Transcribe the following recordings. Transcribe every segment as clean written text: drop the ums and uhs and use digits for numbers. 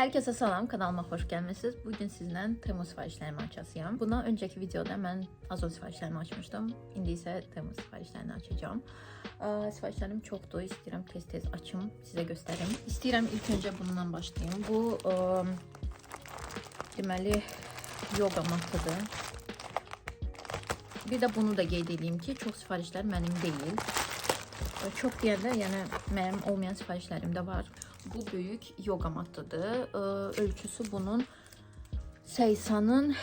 Herkese salam, kanalıma xoş gəlmisiniz. Bugün sizlə Temu sifarişlərimi açasıyam. Bundan öncəki videoda mən Azon sifarişlərimi açmışdım. İndi isə Temu sifarişlərini açacağım. Sifarişlərim çoxdur, istəyirəm tez-tez açım, sizə göstərim. İstəyirəm ilk öncə bundan başlayım. Bu deməli yoga matıdır. Bir də bunu da qeyd edeyim ki, çox sifarişlər mənim deyil. Çox deyəndə, yəni mənim olmayan sifarişlərim də var. Bu büyük yoga matıdır. Ölçüsü bunun 80'ın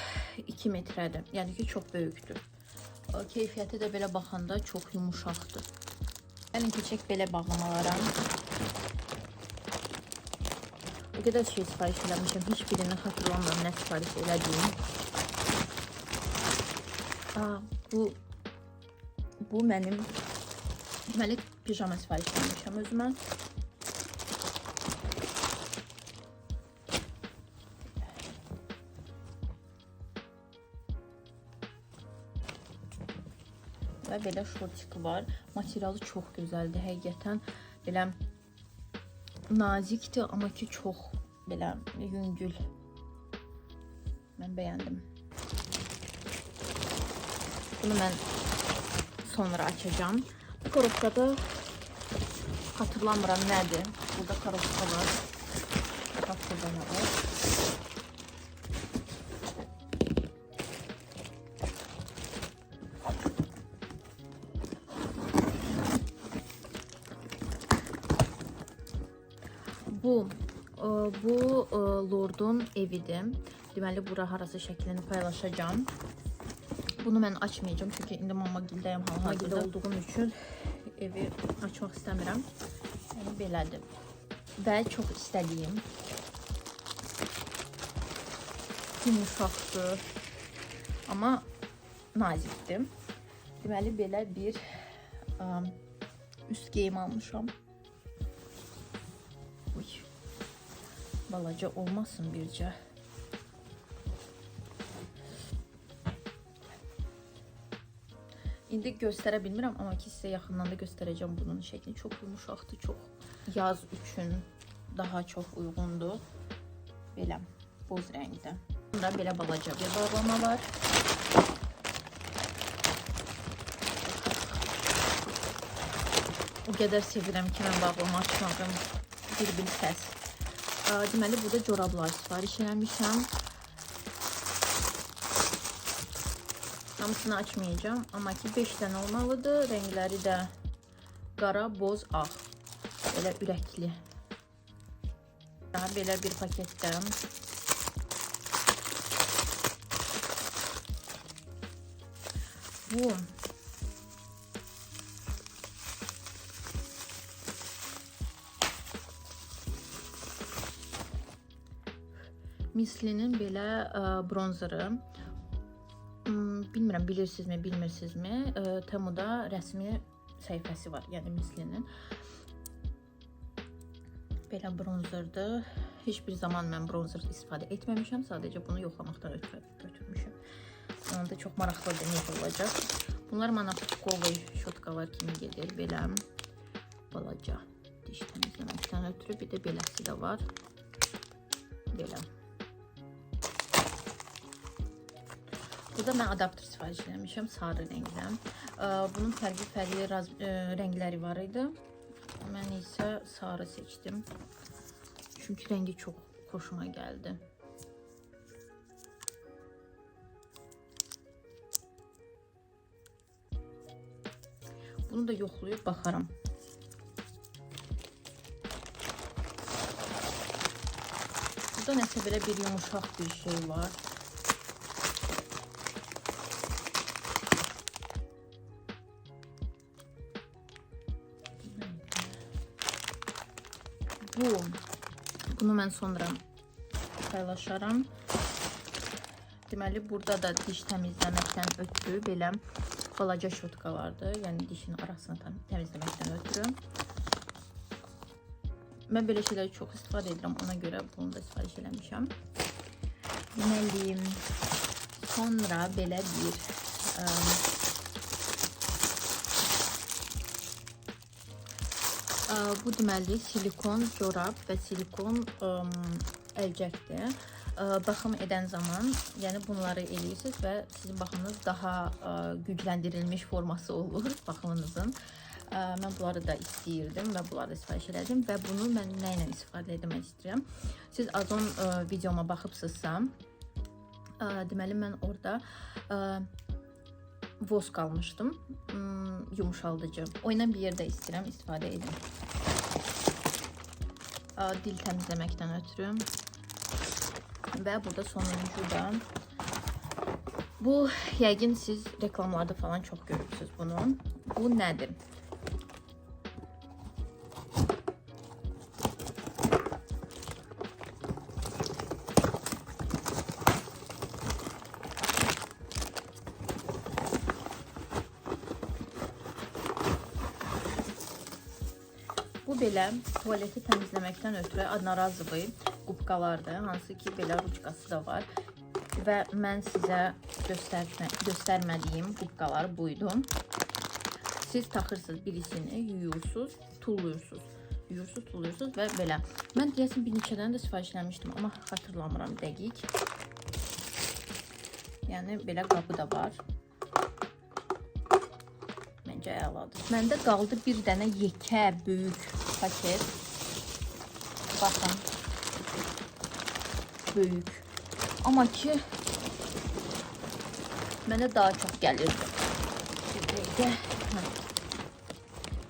2 metrədir. Yəni ki, çox böyükdür. Keyfiyyəti də belə baxanda çox yumuşaqdır. Gəlin keçək belə bağlamalara. O qədər şey sifariş eləmişəm. Heç birini xatırlamıyorum nə sifariş elədiyim. Bu mənim deməli pijama sifariş eləmişəm özümə. Və belə şortiki var. Materialı çox gözəldir. Həqiqətən belə nazikdir, amma ki çox belə yüngül. Mən bəyəndim. Bunu mən sonra açacağım. Bu korobkada hatırlamıram nədir. Burada korobka var. Bax burada nə var. Bu Lord'un evidir. Deməli bura harası şəklini paylaşacağım. Bunu mən açmayacağım çünki indi Mamagildəyəm, hal-hazırda olduğum üçün evi açmaq istəmirəm. Yəni belədir. Və çox istədiyim yumuşaqdır, amma nazikdir. Deməli belə bir üst geyim almışam. Balaca olmasın bircə. İndi göstərə bilmirəm, amma ki sizə yaxından da göstərəcəm bunun şəklini. Çox yumuşaqdır, çox yaz üçün daha çox uyğundur. Belə boz rəngdə. Bunda belə balaca bir bağlama var. O qədər sevirəm ki, mən bağlama açmağım. Bir səs. Deməli, burada corablar sifariş eləmişəm. Hamısını açmayacağım, amma ki 5 dənə olmalıdır. Rəngləri də qara, boz, ağ. Belə ürəkli. Daha belə bir paketdən. Bu Mislinin belə bronzeri. Bilmirəm, bilirsinizmi, bilmirsinizmi? Temuda rəsmi səhifəsi var, yəni Mislinin. Belə bronzerdir. Heç bir zaman mən bronzer istifadə etməmişəm. Sadəcə bunu yoxlamaqdan ötürü götürmüşəm. Onda çox maraqlıdır, necə olacaq. Bunlar Manafkovay şotkalar kimi gedir. Belə balaca diş təmizləməkdən ötürü. Bir də beləsi də var. Belə. Burada mən adapter sifariş eləmişəm, sarı rəngdən. Bunun fərqli rəngləri var idi. Mən isə sarı seçdim. Çünki rəngi çox xoşuma gəldi. Bunu da yoxlayıb baxaram. Burada nəsə belə bir yumuşaq bir şey var. Bunu mən sonra paylaşaram. Deməli, burada da diş təmizləməkdən ötürü belə balaca şotkalardır. Yəni dişin arasını təmizləməkdən ötürü. Mən belə şeyləri çox istifadə edirəm. Ona görə bunu da sifariş eləmişəm. Deməli, sonra belə bir Bu deməli silikon corab və silikon əlcəkdir. Baxım edən zaman, yəni bunları eləyirsiniz və sizin baxımınız daha gücləndirilmiş forması olur baxımınızın. Mən bunları da istəyirdim və bunları da sifariş elədim və bunu mən nə ilə istifadə etmək istəyirəm. Siz Azon videoma baxıbsınızsa, deməli mən orada vosk almışdım, yumuşaldıcı. O ilə bir yerdə istəyirəm istifadə edim. Dil təmizləməkdən ötürü. Və burada sonuncu da bu, yəqin siz reklamlarda falan çox görürsünüz bunu. Bu nədir? Bu belə tualeti təmizləməkdən ötürü одноразовый qubqalardır, hansı ki belə ruçkası da var və mən sizə göstərmədiyim qubqalar buydu. Siz taxırsınız birisini, yuyursunuz, tulluyursunuz və belə. Mən deyəsin bir neçədən də sifariş eləmişdim, amma xatırlamıram dəqiq. Yəni belə qabı da var. Məncə əladır. Məndə qaldı bir dənə yekə böyük paket. Baxın. Böyük. Amma ki mənə daha çox gəlirdi.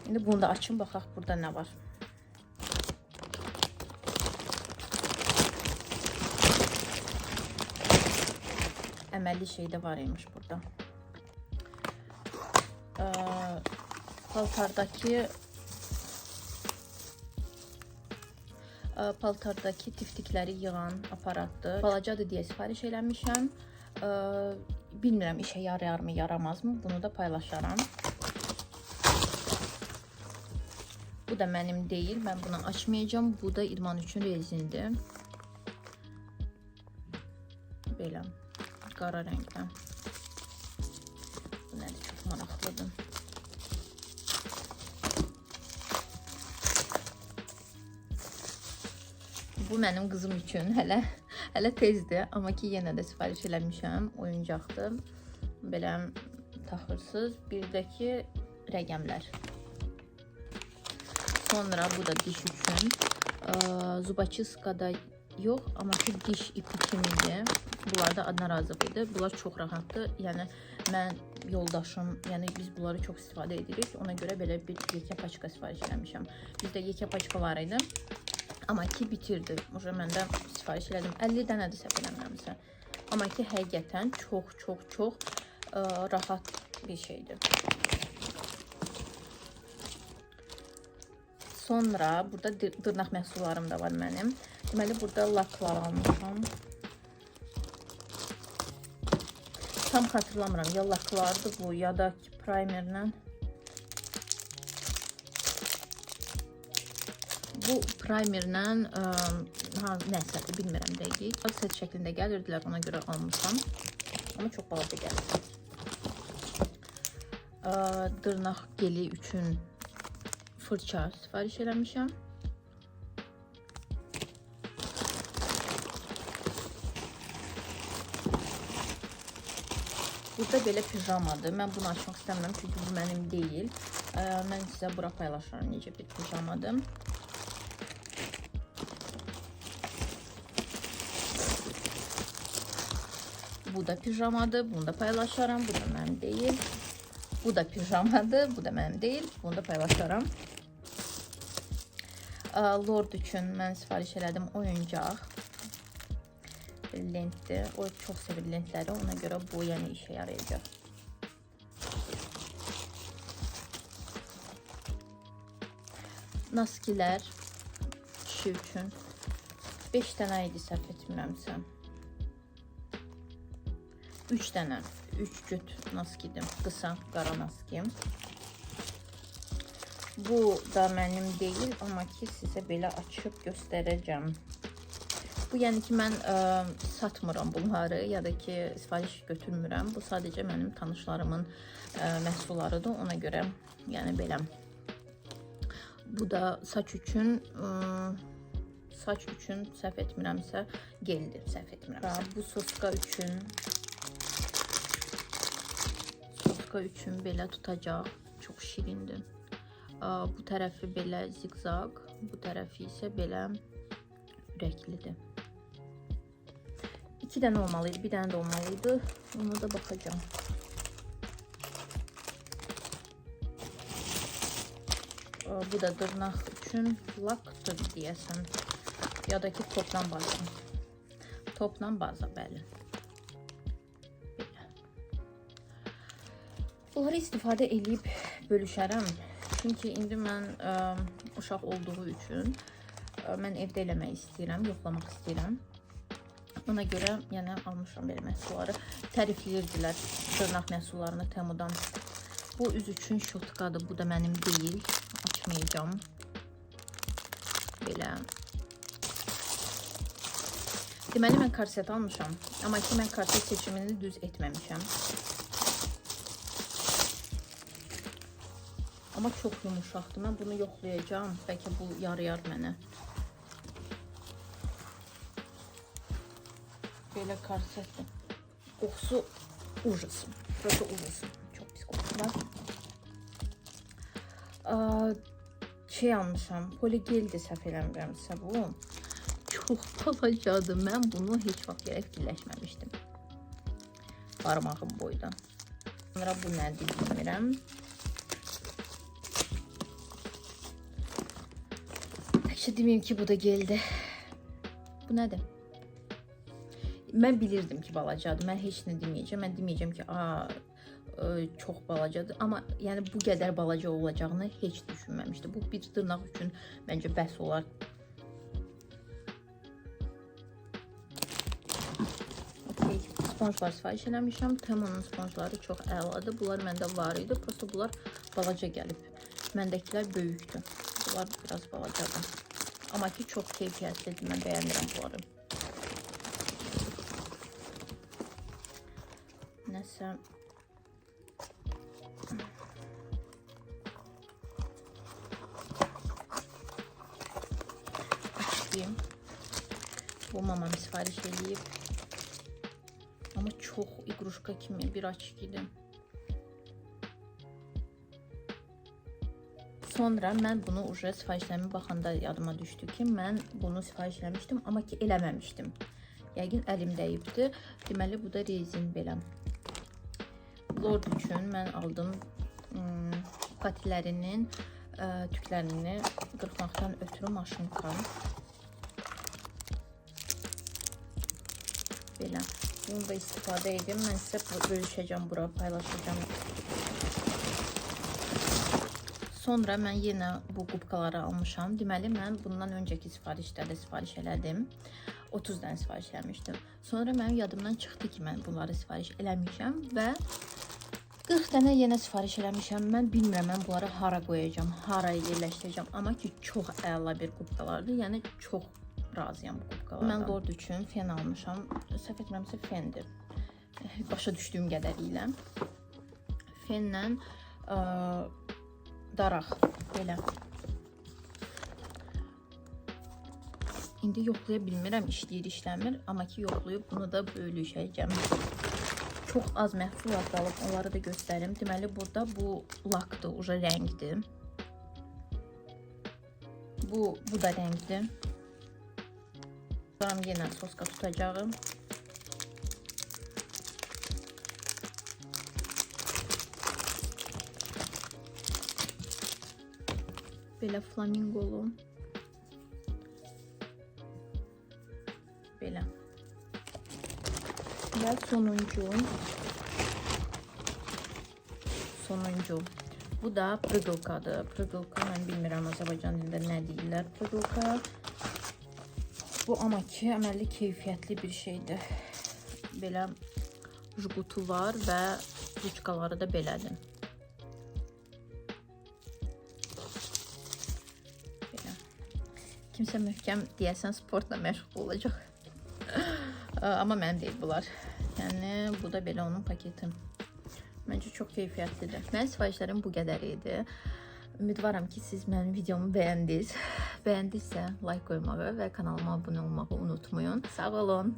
İndi bunu da açın, baxaq burada nə var. Əməlli şey də var imiş burada. Paltardakı tiftikləri yığan aparatdır. Balacadır deyə sifariş eləmişəm. Bilmirəm işə yarayarmı, yaramazmı? Bunu da paylaşaram. Bu da mənim deyil. Mən bunu açmayacağım. Bu da idman üçün rezindir. Belə. Qara rəngdən. Bu nədir? Çox maraqlıdır. Bu mənim qızım üçün hələ tezdir, amma ki yenə də sifariş eləmişəm, oyuncaqdır. Belə taxırsınız, bir də ki rəqəmlər. Sonra bu da diş üçün. Zubachistskada yox, amma ki diş ipi kimidir. Bunlar da одноразовыйdır. Bunlar çox rahatdır. Yəni mən yoldaşım, yəni biz bunları çox istifadə edirik. Ona görə belə bir yekə paçka sifariş eləmişəm. Bizdə yekə paçka var idi. Amma ki bitirdi. Уже məndə sifariş elədim. 50 dənədir səhv eləmirəmsə. Amma ki həqiqətən çox rahat bir şeydir. Sonra burada dırnaq məhsullarım da var mənim. Deməli burada laklar almışam. Tam xatırlamıram. Ya laklardı bu ya da ki primerlə. Bu primerlə nəsədir, bilmirəm dəqiq. Set şəklində gəlirdilər, ona görə almışam. Amma çox balaca gəlir. Dırnaq geli üçün fırça sifariş eləmişəm. Burada belə pijamadır. Mən bunu açmaq istəmirəm, çünki bu mənim deyil. Mən sizə bura paylaşıram necə bir pijamadır. Bu da pijamadır, bunu da paylaşaram, bu da mənim deyil. Bu da pijamadır, bu da mənim deyil, bunu da paylaşaram. Lord üçün mən sifariş elədim oyuncaq. Lentdir, o çox sevir lentləri, ona görə bu yəni işə yarayacaq. Naskilər kişi üçün 5 dənə idi səhv etmirəmsə. 3 dənə, 3 cüt naskidim, qısa qara naskim. Bu da mənim deyil, amma ki sizə belə açıb göstərəcəm. Bu yəni ki mən satmıram bunları ya da ki sifariş götürmürəm. Bu sadəcə mənim tanışlarımın məhsullarıdır, ona görə yəni belə. Bu da saç üçün saç üçün səhv etmirəmsə geldi, səhv etmirəmsə. Bu soska üçün belə tutacaq. Çox şirindir. Bu tərəfi belə zigzag, bu tərəfi isə belə ürəklidir. 2 dənə olmalıydı, bir dənə də olmalıydı. Ona da baxacağım. Bu da dırnaq üçün lakdır deyəsən. Ya da ki topla baza. Topla baza, bəli. Belə. Bunları istifadə edib bölüşərəm. Çünki indi mən uşaq olduğu üçün mən evdə eləmək istəyirəm, yoxlamaq istəyirəm. Ona görə yəni almışam belə məhsulları. Tərifləyirdilər dırnaq məhsullarını Temudan. Bu üz üçün şotkadır. Bu da mənim deyil. Açmayacağım. Belə. Deməli mən korset almışam. Amma ki mən korset seçimini düz etməmişəm. Amma çox yumuşaqdır. Mən bunu yoxlayacağım. Bəlkə bu yarayar mənə. Belə korsetdir. Qoxusu ужасın. Burada ужасın. Çox pis qoxusu var. Şey almışam. Poligeldir səhv eləmirəmsə bu. Çox balacadır. Mən bunu heç vaxt yerə fikirləşməmişdim. Barmağım boyda. Sonra bu nədir bilmirəm. Təkcə deməyim ki, bu da geldi. Bu nədir? Mən bilirdim ki, balacadır. Mən heç nə deməyəcəm. Mən deməyəcəm ki, çox balacadır. Amma yəni bu qədər balaca olacağını heç düşünməmişdim. Bu bir dırnaq üçün məncə bəs olar. Okay, sponjlar sifariş eləmişəm. Temunun sponjları çox əladır. Bunlar məndə var idi. Prosta bunlar balaca gəlib. Məndəkilər böyükdür. Bunlar biraz balacadır. Amma ki çox keyfiyyətlidir. Mən bəyənirəm bunları. Nəsə açayım. Bu mamam sifariş edib. Amma çox iqruşka kimi bir açıq idi. Sonra mən bunu uje sifarişlərimə baxanda yadıma düşdü ki, mən bunu sifariş eləmişdim, amma ki eləməmişdim. Yəqin əlim dəyibdi. Deməli bu da rezin belə. Lord üçün mən aldım patilərinin tüklərini qırxmaqdan ötürü maşınka. Belə. Bunu da istifadə edim. Mən sizə bölüşəcəm, bura paylaşacağım. Sonra mən yenə bu qubqaları almışam. Deməli mən bundan öncəki sifarişlərdə sifariş elədim. 30 dənə sifariş eləmişdim. Sonra mənim yadımdan çıxdı ki, mən bunları sifariş eləmişəm və 40 dənə yenə sifariş eləmişəm. Mən bilmirəm, mən bunları hara qoyacağam, hara yerləşdirəcəm. Amma ki, çox əla bir qubqalardır. Yəni, çox razıyam bu qubqalardan. Mən Lord üçün fen almışam. Səhv etmirəmsə fendir. Başa düşdüyüm qədərilə. Fenlə daraq. Belə. İndi yoxlaya bilmirəm, işləyir, işləmir. Amma ki, yoxlayıb bunu da bölüşəcəm. Çox az məhsul qalıb, onları da göstərim. Deməli, burada bu lakdır, uca rəngdir. Bu da rəngdir. Sonra yenə soska tutacağım. Belə flamingolu. Belə. Və sonuncu. Bu da prıgılkadır. Prıgılka, mən bilmirəm Azərbaycan dilində nə deyirlər prıgılka. Bu amma ki, əməlli keyfiyyətli bir şeydir. Belə jgutu var və ruçkaları da belədir. Belə. Kimsə möhkəm deyəsən sportla məşğul olacaq. Amma mənim deyil bunlar. Yəni, bu da belə onun paketi. Məncə çox keyfiyyətlidir. Mənim sifarişlərim bu qədər idi. Ümidvaram ki, siz mənim videomu bəyəndiniz. Bəyəndinizsə like qoymağı və kanalıma abunə olmağı unutmayın. Sağ olun.